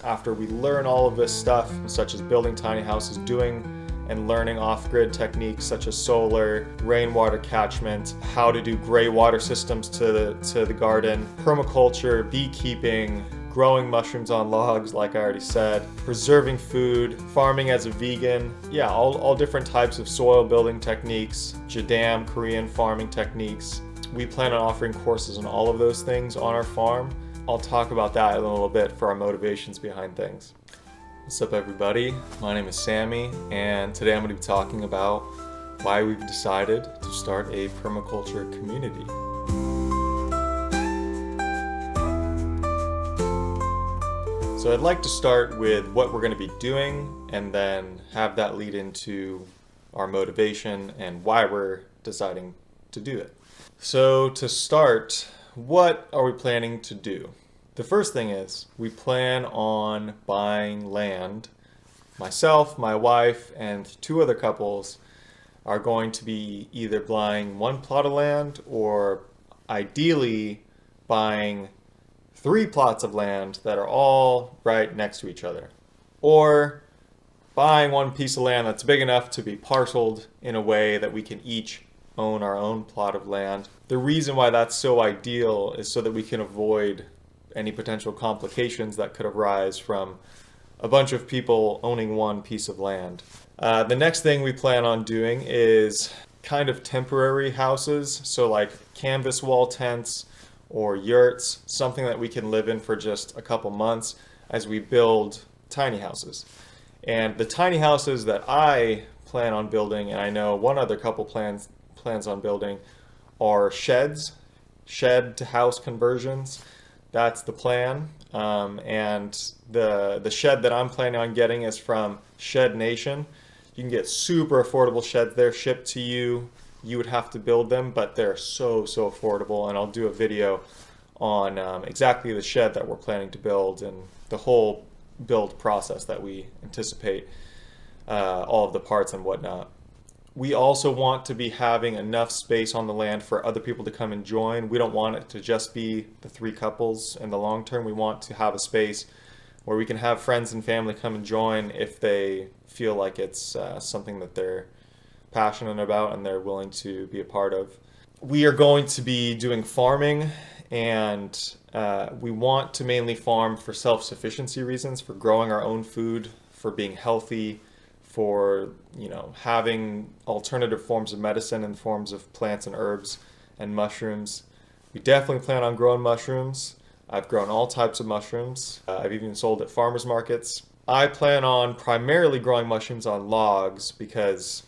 after we learn all of this stuff, such as building tiny houses, doing and learning off-grid techniques such as solar, rainwater catchment, how to do gray water systems to the garden, permaculture, beekeeping, growing mushrooms on logs, like I already said, preserving food, farming as a vegan, yeah, all different types of soil building techniques, Jadam, Korean farming techniques. We plan on offering courses on all of those things on our farm. I'll talk about that in a little bit for our motivations behind things. What's up, everybody? My name is Sammy, and today I'm going to be talking about why we've decided to start a permaculture community. So I'd like to start with what we're going to be doing and then have that lead into our motivation and why we're deciding to do it. So to start, what are we planning to do? The first thing is we plan on buying land. Myself, my wife, and two other couples are going to be either buying one plot of land or ideally buying 3 plots of land that are all right next to each other. Or buying one piece of land that's big enough to be parceled in a way that we can each own our own plot of land. The reason why that's so ideal is so that we can avoid any potential complications that could arise from a bunch of people owning one piece of land. The next thing we plan on doing is kind of temporary houses, so like canvas wall tents or yurts, something that we can live in for just a couple months as we build tiny houses. And the tiny houses that I plan on building, and I know one other couple plans on building, are sheds, shed to house conversions. That's the plan. And the shed that I'm planning on getting is from Shed Nation. You can get super affordable sheds there shipped to you. You would have to build them, but they're so affordable. And I'll do a video on exactly the shed that we're planning to build and the whole build process that we anticipate, all of the parts and whatnot. We also want to be having enough space on the land for other people to come and join. We don't want it to just be the 3 couples in the long term. We want to have a space where we can have friends and family come and join if they feel like it's something that they're passionate about and they're willing to be a part of. We are going to be doing farming, and we want to mainly farm for self-sufficiency reasons, for growing our own food, for being healthy, for having alternative forms of medicine in forms of plants and herbs and mushrooms. We definitely plan on growing mushrooms. I've grown all types of mushrooms. I've even sold at farmers markets. I plan on primarily growing mushrooms on logs because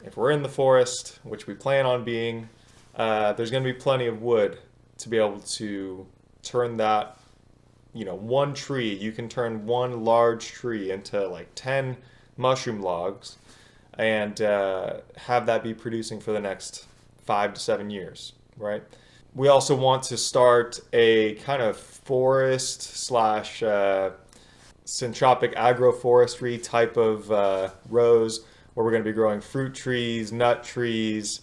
if we're in the forest, which we plan on being, there's going to be plenty of wood to be able to turn that, one tree. You can turn one large tree into like 10 mushroom logs and have that be producing for the next 5 to 7 years, right? We also want to start a kind of forest slash syntropic agroforestry type of rows where we're going to be growing fruit trees, nut trees,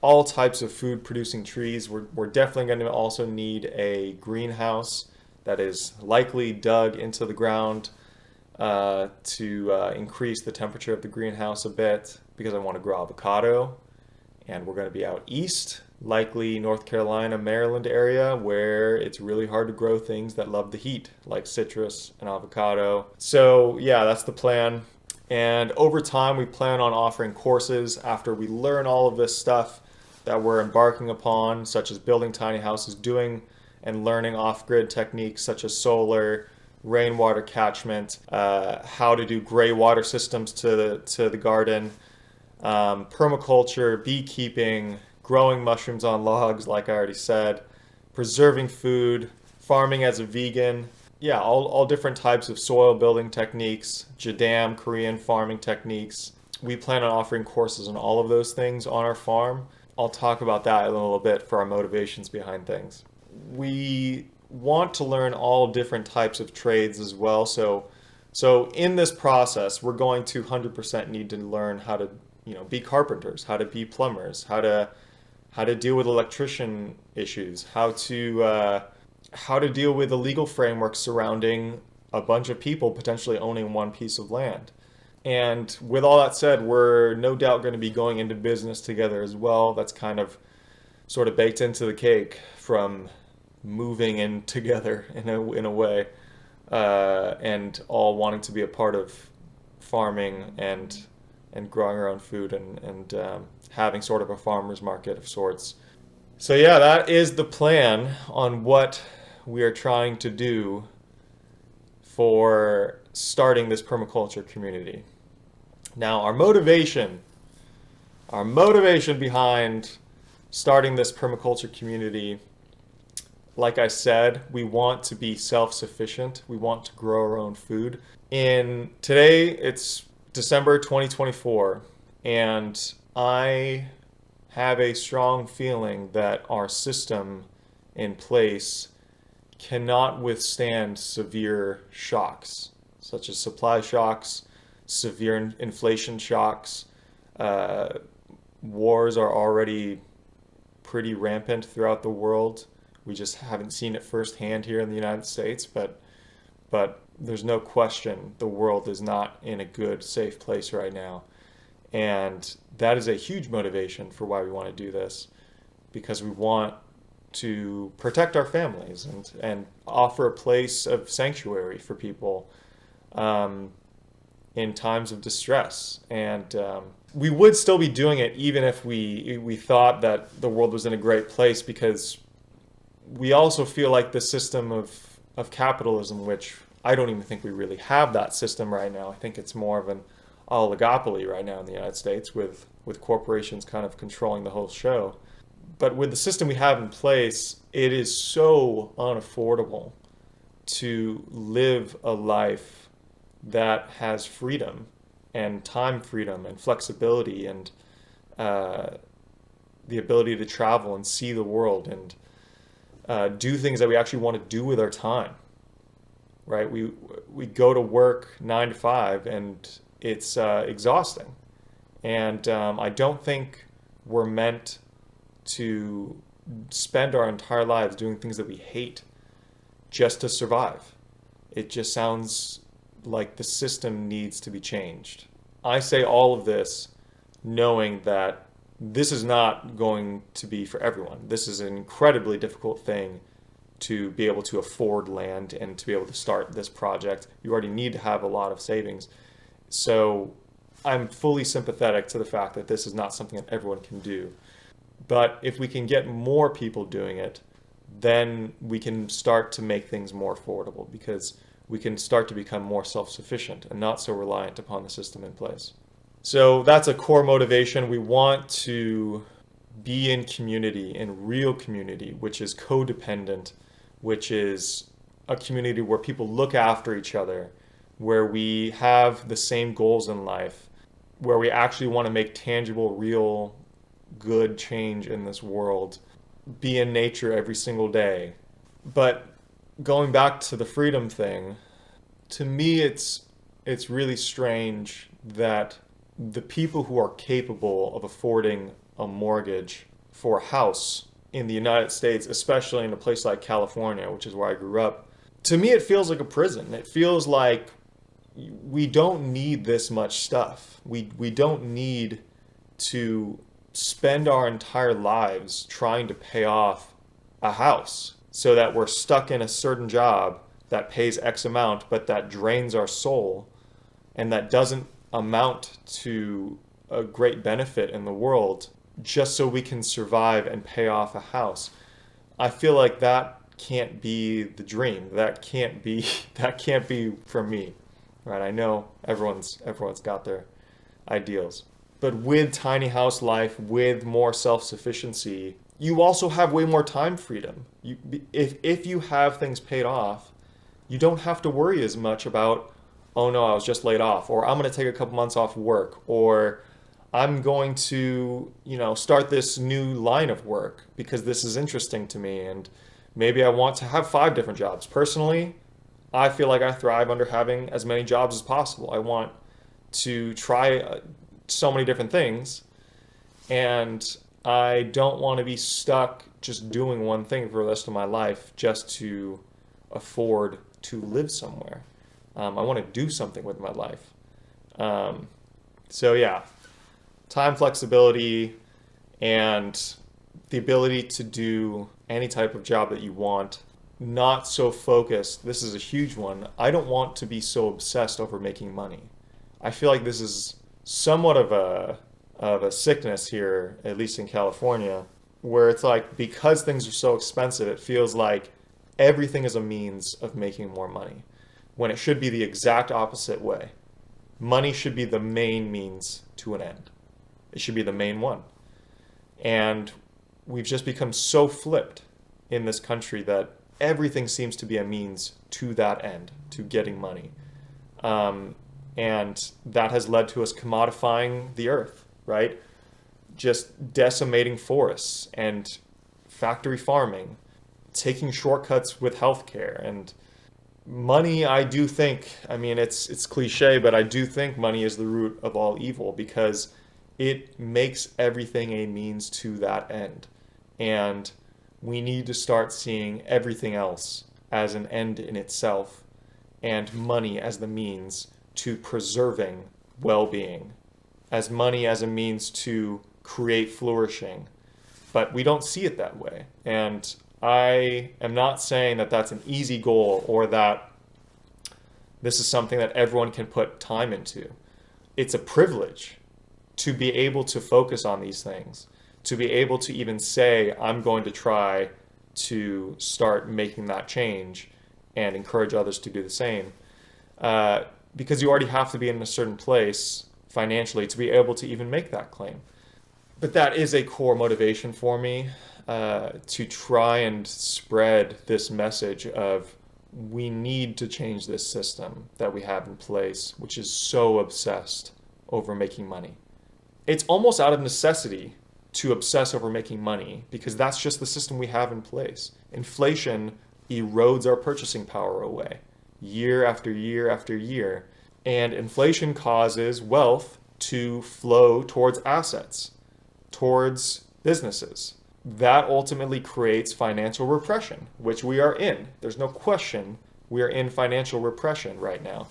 all types of food producing trees. We're definitely going to also need a greenhouse that is likely dug into the ground to increase the temperature of the greenhouse a bit, because I want to grow avocado, and we're going to be out east, likely North Carolina, Maryland area, where it's really hard to grow things that love the heat, like citrus and avocado. So yeah, that's the plan. And over time, we plan on offering courses after we learn all of this stuff that we're embarking upon, such as building tiny houses, doing and learning off-grid techniques such as solar, rainwater catchment, how to do gray water systems to the garden, permaculture, beekeeping, growing mushrooms on logs, like I already said, preserving food, farming as a vegan, yeah, all different types of soil building techniques, Jadam, Korean farming techniques. We plan on offering courses on all of those things on our farm. I'll talk about that in a little bit for our motivations behind things. We want to learn all different types of trades as well. So in this process, we're going to 100% need to learn how to, be carpenters, how to be plumbers, how to deal with electrician issues, how to deal with the legal framework surrounding a bunch of people potentially owning one piece of land. And with all that said, we're no doubt going to be going into business together as well. That's kind of sort of baked into the cake from moving in together in a way, and all wanting to be a part of farming and growing our own food and having sort of a farmer's market of sorts. So yeah, that is the plan on what we are trying to do for starting this permaculture community. Now, our motivation behind starting this permaculture community, like I said, we want to be self-sufficient. We want to grow our own food. Today, it's December 2024, and I have a strong feeling that our system in place cannot withstand severe shocks, such as supply shocks, severe inflation shocks. Wars are already pretty rampant throughout the world. We just haven't seen it firsthand here in the United States, but there's no question the world is not in a good, safe place right now. And that is a huge motivation for why we want to do this, because we want to protect our families and offer a place of sanctuary for people in times of distress. And we would still be doing it even if we thought that the world was in a great place, because we also feel like the system of capitalism, which I don't even think we really have that system right now. I think it's more of an oligopoly right now in the United States with corporations kind of controlling the whole show. But with the system we have in place, it is so unaffordable to live a life that has freedom and time freedom and flexibility and the ability to travel and see the world and do things that we actually want to do with our time. Right? We go to work 9 to 5 and it's exhausting. And I don't think we're meant to spend our entire lives doing things that we hate just to survive. It just sounds like the system needs to be changed. I say all of this knowing that this is not going to be for everyone. This is an incredibly difficult thing to be able to afford land and to be able to start this project. You already need to have a lot of savings. So I'm fully sympathetic to the fact that this is not something that everyone can do. But if we can get more people doing it, then we can start to make things more affordable, because we can start to become more self-sufficient and not so reliant upon the system in place. So that's a core motivation. We want to be in community, in real community, which is codependent, which is a community where people look after each other, where we have the same goals in life, where we actually want to make tangible, real, good change in this world, be in nature every single day. But going back to the freedom thing, to me it's really strange that the people who are capable of affording a mortgage for a house in the United States, especially in a place like California, which is where I grew up, to me it feels like a prison. It feels like we don't need this much stuff. We don't need to spend our entire lives trying to pay off a house so that we're stuck in a certain job that pays X amount, but that drains our soul and that doesn't amount to a great benefit in the world, just so we can survive and pay off a house. I feel like that can't be the dream. That can't be for me. Right? I know everyone's got their ideals. But with tiny house life, with more self-sufficiency, you also have way more time freedom. If you have things paid off, you don't have to worry as much about, oh no, I was just laid off, or I'm going to take a couple months off work, or I'm going to, start this new line of work because this is interesting to me, and maybe I want to have 5 different jobs. Personally, I feel like I thrive under having as many jobs as possible. I want to try so many different things, and I don't want to be stuck just doing one thing for the rest of my life just to afford to live somewhere. I want to do something with my life. So yeah, time flexibility and the ability to do any type of job that you want. Not so focused. This is a huge one. I don't want to be so obsessed over making money. I feel like this is somewhat of a sickness here, at least in California, where it's like because things are so expensive, it feels like everything is a means of making more money, when it should be the exact opposite way. Money should be the main means to an end. It should be the main one. And we've just become so flipped in this country that everything seems to be a means to that end, to getting money. And that has led to us commodifying the earth, right? Just decimating forests and factory farming, taking shortcuts with healthcare. And money, I do think, I mean, it's cliche, but I do think money is the root of all evil because it makes everything a means to that end. And we need to start seeing everything else as an end in itself and money as the means to preserving well-being, as money as a means to create flourishing. But we don't see it that way. And I am not saying that that's an easy goal or that this is something that everyone can put time into. It's a privilege to be able to focus on these things, to be able to even say, I'm going to try to start making that change and encourage others to do the same. Because you already have to be in a certain place financially to be able to even make that claim. But that is a core motivation for me, to try and spread this message of we need to change this system that we have in place, which is so obsessed over making money. It's almost out of necessity to obsess over making money because that's just the system we have in place. Inflation erodes our purchasing power away year after year after year. And inflation causes wealth to flow towards assets, towards businesses. That ultimately creates financial repression, which we are in. There's no question we are in financial repression right now.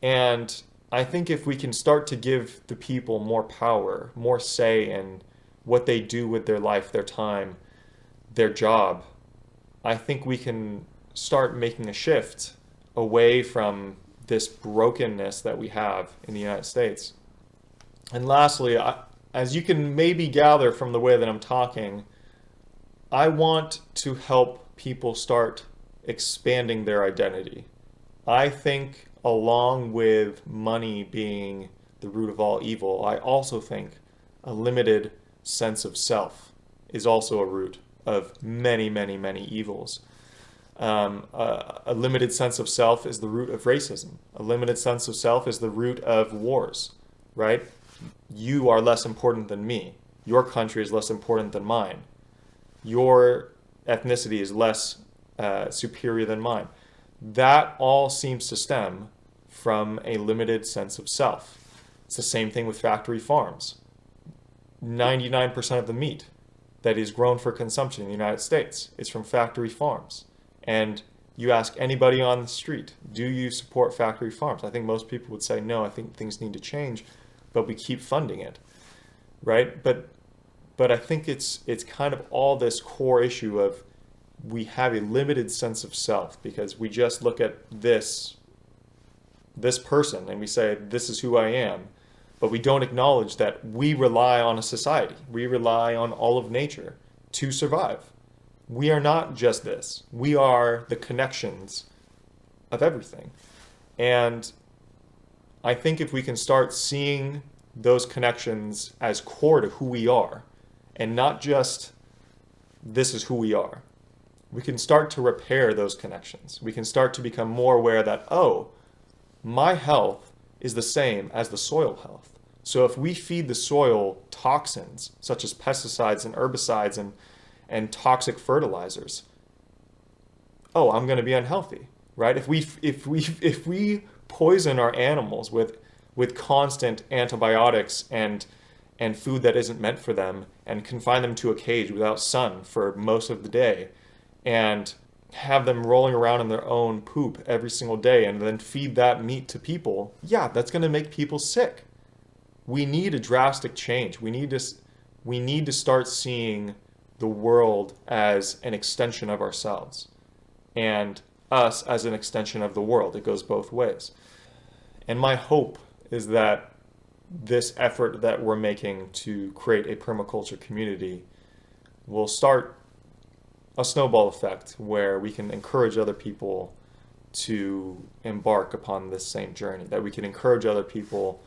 And I think if we can start to give the people more power, more say in what they do with their life, their time, their job, I think we can start making a shift away from this brokenness that we have in the United States. And lastly, as you can maybe gather from the way that I'm talking, I want to help people start expanding their identity. I think along with money being the root of all evil, I also think a limited sense of self is also a root of many, many, many evils. A limited sense of self is the root of racism. A limited sense of self is the root of wars, right? You are less important than me. Your country is less important than mine. Your ethnicity is less superior than mine. That all seems to stem from a limited sense of self. It's the same thing with factory farms. 99% of the meat that is grown for consumption in the United States is from factory farms. And you ask anybody on the street, do you support factory farms? I think most people would say, no, I think things need to change, but we keep funding it, right? But I think it's kind of all this core issue of we have a limited sense of self because we just look at this person and we say, this is who I am. But we don't acknowledge that we rely on a society. We rely on all of nature to survive. We are not just this. We are the connections of everything. And I think if we can start seeing those connections as core to who we are, and not just this is who we are, we can start to repair those connections. We can start to become more aware that, oh, my health is the same as the soil health. So if we feed the soil toxins, such as pesticides and herbicides and toxic fertilizers, oh, I'm going to be unhealthy, right? If we poison our animals with constant antibiotics and food that isn't meant for them and confine them to a cage without sun for most of the day and have them rolling around in their own poop every single day and then feed that meat to people, yeah, that's going to make people sick. We need a drastic change. We need to start seeing the world as an extension of ourselves and us as an extension of the world. It goes both ways. And my hope is that this effort that we're making to create a permaculture community will start a snowball effect where we can encourage other people to embark upon this same journey, that we can encourage other people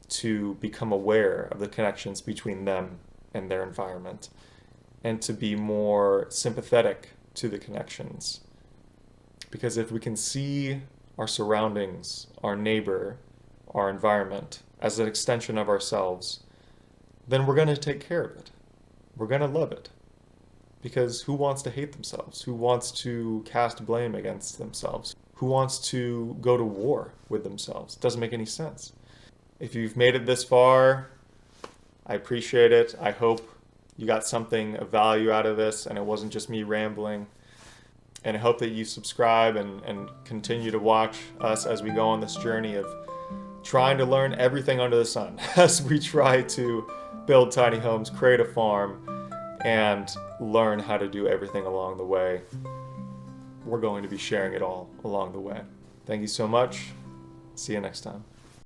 to become aware of the connections between them and their environment, and to be more sympathetic to the connections. Because if we can see our surroundings, our neighbor, our environment as an extension of ourselves, then we're going to take care of it. We're going to love it. Because who wants to hate themselves? Who wants to cast blame against themselves? Who wants to go to war with themselves? It doesn't make any sense. If you've made it this far, I appreciate it. I hope you got something of value out of this and it wasn't just me rambling. And I hope that you subscribe and continue to watch us as we go on this journey of trying to learn everything under the sun as we try to build tiny homes, create a farm, and learn how to do everything along the way. We're going to be sharing it all along the way. Thank you so much. See you next time.